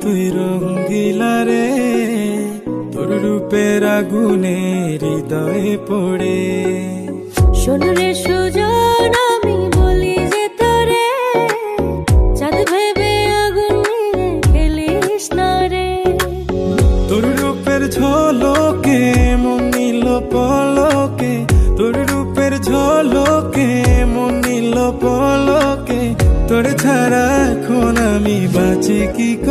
তুই রঙ্গিলা রে, তোর রূপের আগুনে হৃদয়ে পড়ে। শোন রে সুজন, আমি বলি যে তোরে, চাঁদ ভেবে আগুন নিয়ে খেলিস না রে। তোর রূপের ঝলকে মন নিল পলকে, তোর রূপের ঝলকে মন নিল পলকে। তোর ছাড়া এখন আমি বাঁচি কি করে।